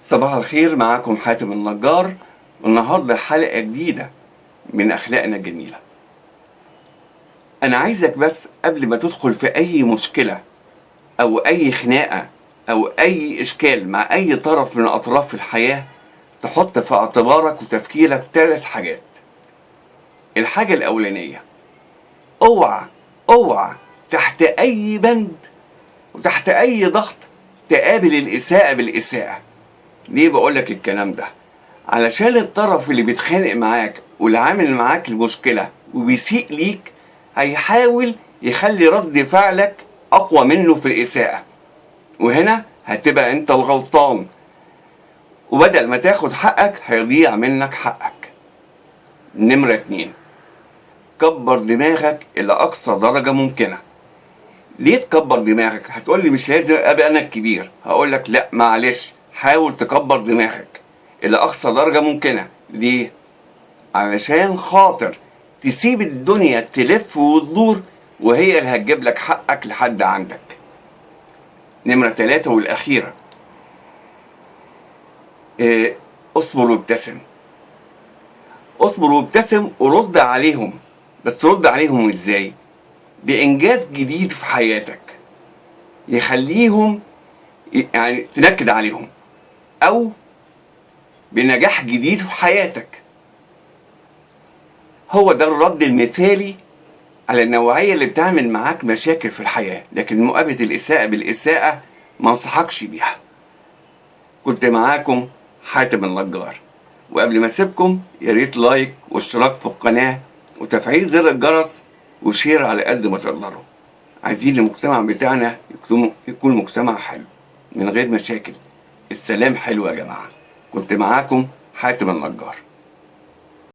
صباح الخير، معاكم حاتم النجار، والنهارده حلقة جديدة من أخلاقنا الجميلة. أنا عايزك بس قبل ما تدخل في أي مشكلة أو أي خناقة أو أي إشكال مع أي طرف من أطراف الحياة تحط في اعتبارك وتفكيرك 3 حاجات. الحاجة الأولانية، اوعى تحت أي بند وتحت أي ضغط تقابل الإساءة بالإساءة. ليه بقولك الكلام ده؟ علشان الطرف اللي بيتخانق معاك واللي عامل معاك المشكلة وبيسيء ليك هيحاول يخلي رد فعلك أقوى منه في الإساءة، وهنا هتبقى أنت الغلطان، وبدل ما تاخد حقك هيضيع منك حقك. نمرة 2، كبر دماغك إلى أقصى درجة ممكنة. ليه تكبر دماغك؟ هتقولي مش لازم أبقى أنا الكبير. هقولك لأ، معلش، حاول تكبر دماغك إلى أقصى درجة ممكنة. ليه؟ علشان خاطر تسيب الدنيا تلف وتدور وهي اللي هتجيب لك حقك لحد عندك. نمرة 3 والأخيرة، اصبر وابتسم. اصبر وابتسم ورد عليهم، بس رد عليهم ازاي؟ بإنجاز جديد في حياتك يخليهم يعني تنكد عليهم، أو بنجاح جديد في حياتك. هو ده الرد المثالي على النوعية اللي بتعمل معاك مشاكل في الحياة. لكن مقابلة الإساءة بالإساءة ما انصحكش بيها. كنت معاكم حاتم النجار، وقبل ما اسيبكم ياريت لايك واشتراك في القناة وتفعيل زر الجرس وشير على قد ما تقدروا. عايزين المجتمع بتاعنا يكون مجتمع حلو من غير مشاكل. السلام حلو يا جماعة. كنت معاكم حاتم النجار.